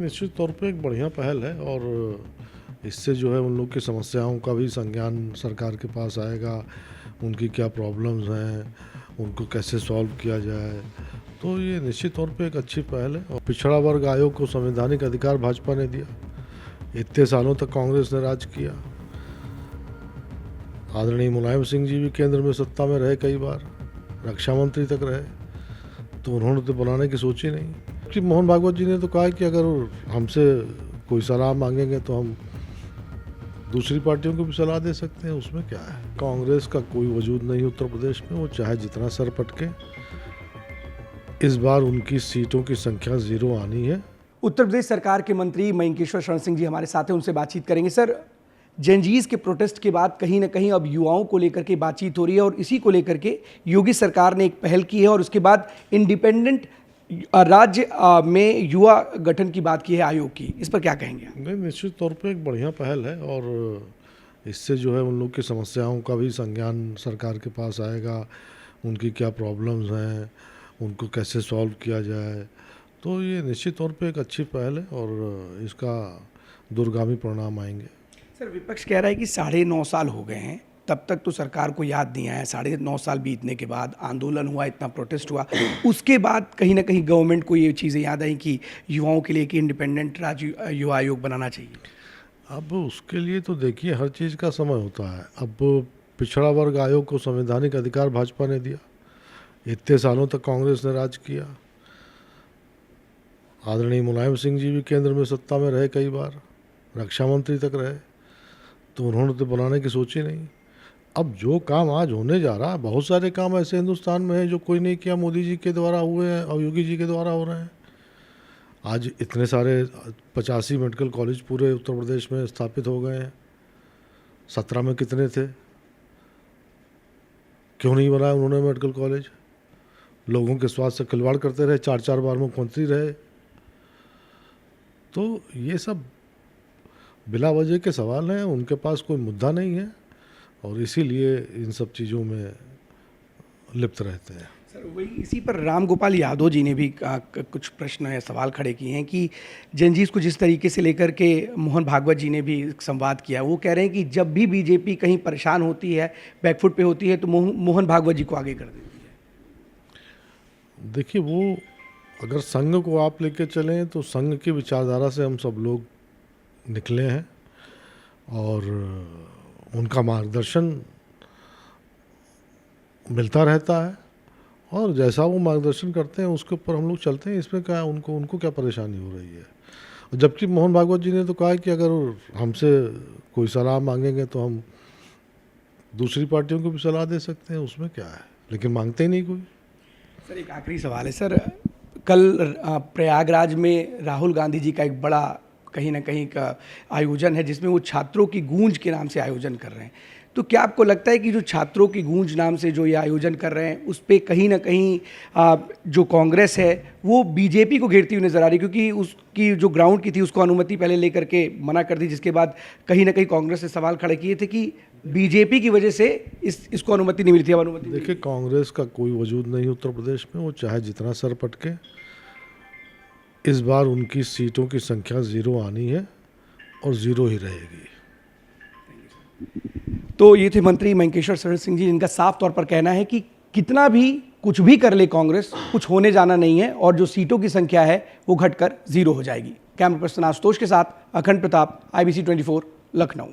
निश्चित तौर पे एक बढ़िया पहल है और इससे जो है उन लोग की समस्याओं का भी संज्ञान सरकार के पास आएगा, उनकी क्या प्रॉब्लम्स हैं, उनको कैसे सॉल्व किया जाए। तो ये निश्चित तौर पे एक अच्छी पहल है। और पिछड़ा वर्ग आयोग को संवैधानिक अधिकार भाजपा ने दिया। इतने सालों तक कांग्रेस ने राज किया। आदरणीय मुलायम सिंह जी भी केंद्र में सत्ता में रहे, कई बार रक्षा मंत्री तक रहे, तो उन्होंने तो बनाने की सोची नहीं। कि मोहन भागवत जी ने तो कहा कि अगर हमसे कोई सलाह मांगेंगे तो हम दूसरी पार्टियों को भी सलाह दे सकते हैं, उसमें क्या है। कांग्रेस का कोई वजूद नहीं उत्तर प्रदेश में, वो चाहे जितना सर पटके, इस बार उनकी सीटों की संख्या 0 आनी है। उत्तर प्रदेश सरकार के मंत्री मयंकेश्वर शरण सिंह जी हमारे साथ हैं, उनसे बातचीत करेंगे। सर, जेनजीज के प्रोटेस्ट के बाद कहीं ना कहीं अब युवाओं को लेकर के बातचीत हो रही है और इसी को लेकर के योगी सरकार ने एक पहल की है और उसके बाद इंडिपेंडेंट राज्य में युवा गठन की बात की है आयोग की। इस पर क्या कहेंगे? नहीं, निश्चित तौर पे एक बढ़िया पहल है और इससे जो है उन लोग की समस्याओं का भी संज्ञान सरकार के पास आएगा, उनकी क्या प्रॉब्लम्स हैं, उनको कैसे सॉल्व किया जाए। तो ये निश्चित तौर पे एक अच्छी पहल है और इसका दूरगामी परिणाम आएंगे। सर, विपक्ष कह रहा है कि 9.5 साल हो गए हैं, तब तक तो सरकार को याद नहीं आया। 9.5 साल बीतने के बाद आंदोलन हुआ, इतना प्रोटेस्ट हुआ, उसके बाद कहीं ना कहीं गवर्नमेंट को ये चीज़ें याद आई कि युवाओं के लिए कि इंडिपेंडेंट राज्य युवा आयोग बनाना चाहिए। अब उसके लिए तो देखिए हर चीज़ का समय होता है। अब पिछड़ा वर्ग आयोग को संवैधानिक अधिकार भाजपा ने दिया। इतने सालों तक कांग्रेस ने राज किया। आदरणीय मुलायम सिंह जी भी केंद्र में सत्ता में रहे, कई बार रक्षा मंत्री तक रहे, तो उन्होंने तो बनाने की सोची नहीं। अब जो काम आज होने जा रहा है, बहुत सारे काम ऐसे हिंदुस्तान में हैं जो कोई नहीं किया, मोदी जी के द्वारा हुए हैं और योगी जी के द्वारा हो रहे हैं। आज इतने सारे 85 मेडिकल कॉलेज पूरे उत्तर प्रदेश में स्थापित हो गए हैं। 17 में कितने थे? क्यों नहीं बनाया उन्होंने मेडिकल कॉलेज? लोगों के स्वास्थ्य से खिलवाड़ करते रहे, 4 बार मुख्यमंत्री रहे। तो ये सब बिला वजह के सवाल हैं, उनके पास कोई मुद्दा नहीं है और इसीलिए इन सब चीज़ों में लिप्त रहते हैं। सर, वही इसी पर राम गोपाल यादव जी ने भी कुछ प्रश्न या सवाल खड़े किए हैं कि जेनजीज को जिस तरीके से लेकर के मोहन भागवत जी ने भी संवाद किया, वो कह रहे हैं कि जब भी बीजेपी कहीं परेशान होती है, बैकफुट पे होती है, तो मोहन भागवत जी को आगे कर देती है। देखिए, वो अगर संघ को आप लेके चलें तो संघ की विचारधारा से हम सब लोग निकले हैं और उनका मार्गदर्शन मिलता रहता है और जैसा वो मार्गदर्शन करते हैं उसके ऊपर हम लोग चलते हैं। इसमें क्या उनको क्या परेशानी हो रही है। जबकि मोहन भागवत जी ने तो कहा कि अगर हमसे कोई सलाह मांगेंगे तो हम दूसरी पार्टियों को भी सलाह दे सकते हैं, उसमें क्या है, लेकिन मांगते ही नहीं कोई। सर, एक आखिरी सवाल है सर, कल प्रयागराज में राहुल गांधी जी का एक बड़ा कहीं ना कहीं का आयोजन है जिसमें वो छात्रों की गूंज के नाम से आयोजन कर रहे हैं। तो क्या आपको लगता है कि जो छात्रों की गूंज नाम से जो ये आयोजन कर रहे हैं उस पर कहीं ना कहीं जो कांग्रेस है वो बीजेपी को घेरती हुई नजर आ रही, क्योंकि उसकी जो ग्राउंड की थी उसको अनुमति पहले लेकर के मना कर दी, जिसके बाद कहीं ना कहीं कांग्रेस ने सवाल खड़े किए थे कि बीजेपी की वजह से इसको अनुमति नहीं मिली थी। अब अनुमति देखिए, कांग्रेस का कोई वजूद नहीं उत्तर प्रदेश में, वो चाहे जितना सर पटके, इस बार उनकी सीटों की संख्या 0 आनी है और 0 ही रहेगी। तो ये थे मंत्री मयंकेश्वर शरण सिंह जी, जिनका साफ तौर पर कहना है कि कितना भी कुछ भी कर ले कांग्रेस, कुछ होने जाना नहीं है और जो सीटों की संख्या है वो घटकर 0 हो जाएगी। कैमरा पर्सन आशुतोष के साथ अखंड प्रताप, IBC 24, लखनऊ।